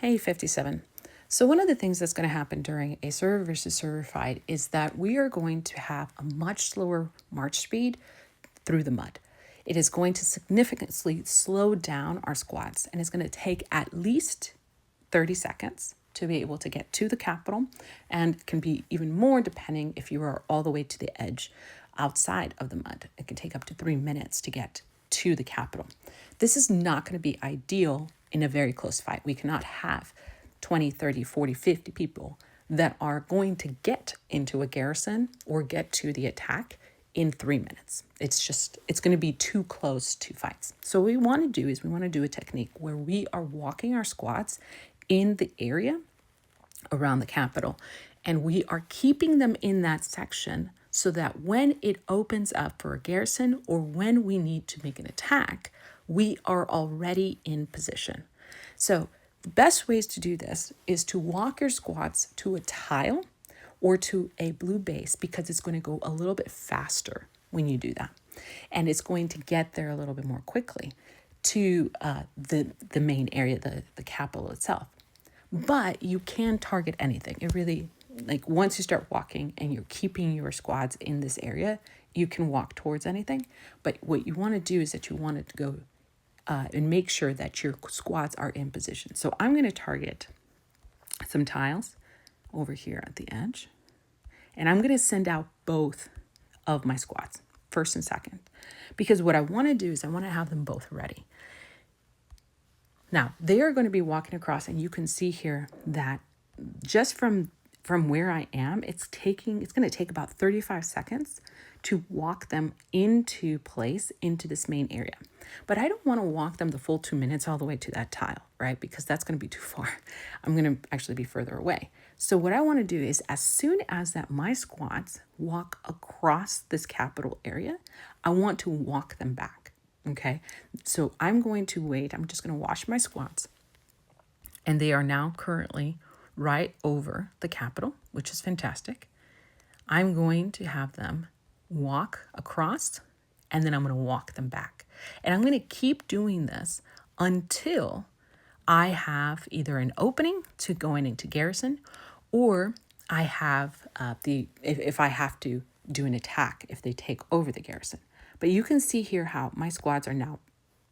Hey, 57. So one of the things that's going to happen during a server versus server fight is that we are going to have a much slower march speed through the mud. It is going to significantly slow down our squats, and it's going to take at least 30 seconds to be able to get to the capital, and can be even more depending if you are all the way to the edge outside of the mud. It can take up to 3 minutes to get to the capital. This is not going to be ideal in a very close fight. We cannot have 20, 30, 40, 50 people that are going to get into a garrison or get to the attack in 3 minutes. It's going to be too close to fights. So what we want to do is we want to do a technique where we are walking our squads in the area around the capital, and we are keeping them in that section so that when it opens up for a garrison or when we need to make an attack, we are already in position. So the best ways to do this is to walk your squads to a tile or to a blue base, because it's going to go a little bit faster when you do that. And it's going to get there a little bit more quickly to the main area, the capital itself. But you can target anything. It really, like, once you start walking and you're keeping your squads in this area, you can walk towards anything. But what you want to do is that you want to go and make sure that your squads are in position. So I'm going to target some tiles over here at the edge, and I'm going to send out both of my squads, first and second, because what I want to do is I want to have them both ready. Now, they are going to be walking across, and you can see here that just from where I am, it's going to take about 35 seconds to walk them into place, into this main area. But I don't want to walk them the full 2 minutes all the way to that tile, right? Because that's going to be too far. I'm going to actually be further away. So what I want to do is, as soon as that my squads walk across this capital area, I want to walk them back. Okay, so I'm going to wait. I'm just going to wash my squats. And they are now currently right over the capital, which is fantastic. I'm going to have them walk across, and then I'm going to walk them back. And I'm going to keep doing this until I have either an opening to going into garrison, or I have if I have to do an attack if they take over the garrison. But you can see here how my squads are now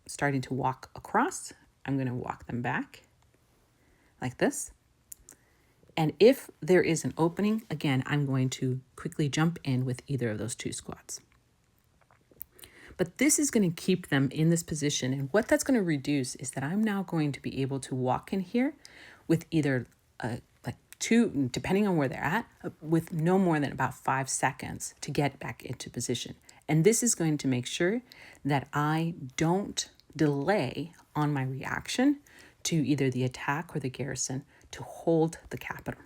starting to walk across. I'm going to walk them back like this. And if there is an opening, again, I'm going to quickly jump in with either of those two squads. But this is going to keep them in this position. And what that's going to reduce is that I'm now going to be able to walk in here with either like two, depending on where they're at, with no more than about 5 seconds to get back into position. And this is going to make sure that I don't delay on my reaction to either the attack or the garrison to hold the capital.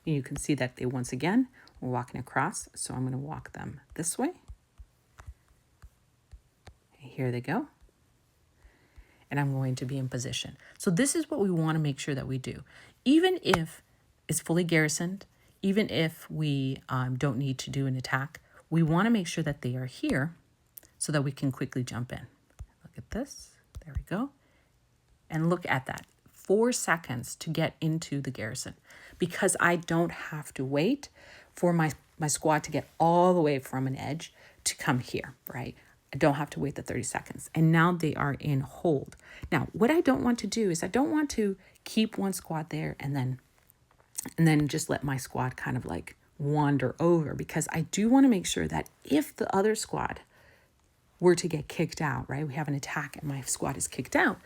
You can see that they once again were walking across, so I'm going to walk them this way. Here they go. And I'm going to be in position. So this is what we want to make sure that we do. Even if it's fully garrisoned, even if we don't need to do an attack, we want to make sure that they are here so that we can quickly jump in. Look at this. There we go. And look at that. 4 seconds to get into the garrison, because I don't have to wait for my squad to get all the way from an edge to come here, right? I don't have to wait the 30 seconds. And now they are in hold. Now, what I don't want to do is I don't want to keep one squad there and then just let my squad kind of like wander over, because I do want to make sure that if the other squad were to get kicked out, right? We have an attack and my squad is kicked out.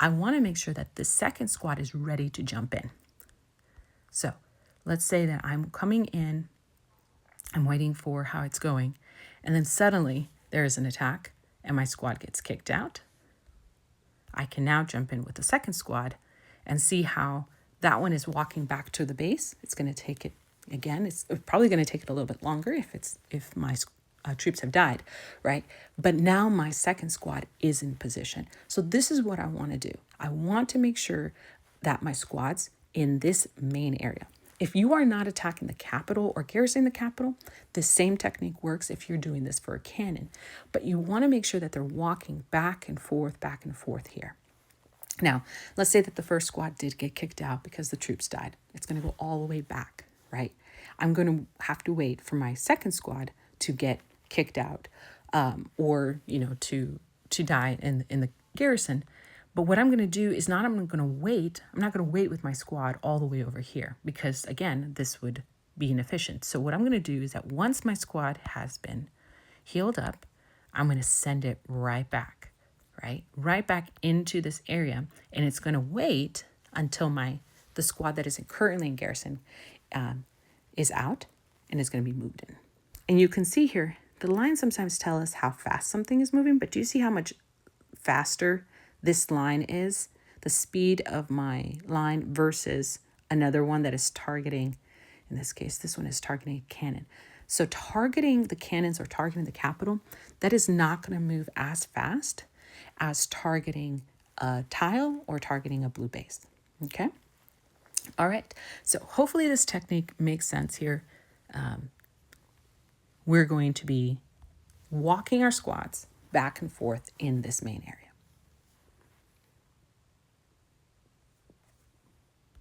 I want to make sure that the second squad is ready to jump in. So let's say that I'm coming in, I'm waiting for how it's going, and then suddenly there is an attack and my squad gets kicked out. I can now jump in with the second squad and see how that one is walking back to the base. It's going to take it again. It's probably going to take it a little bit longer if my troops have died, right? But now my second squad is in position. So this is what I want to do. I want to make sure that my squad's in this main area. If you are not attacking the capital or garrisoning the capital, the same technique works if you're doing this for a cannon. But you want to make sure that they're walking back and forth here. Now, let's say that the first squad did get kicked out because the troops died. It's going to go all the way back, right? I'm going to have to wait for my second squad to get kicked out, or to die in the garrison. But what I'm going to do is I'm not going to wait with my squad all the way over here, because again, this would be inefficient. So what I'm going to do is that once my squad has been healed up, I'm going to send it right back, right back into this area, and it's going to wait until the squad that is currently in garrison is out and is going to be moved in. And you can see here, the lines sometimes tell us how fast something is moving, but do you see how much faster this line is? The speed of my line versus another one that is targeting, in this case, this one is targeting a cannon. So targeting the cannons or targeting the capital, that is not going to move as fast as targeting a tile or targeting a blue base. Okay? All right. So hopefully this technique makes sense here. We're going to be walking our squads back and forth in this main area.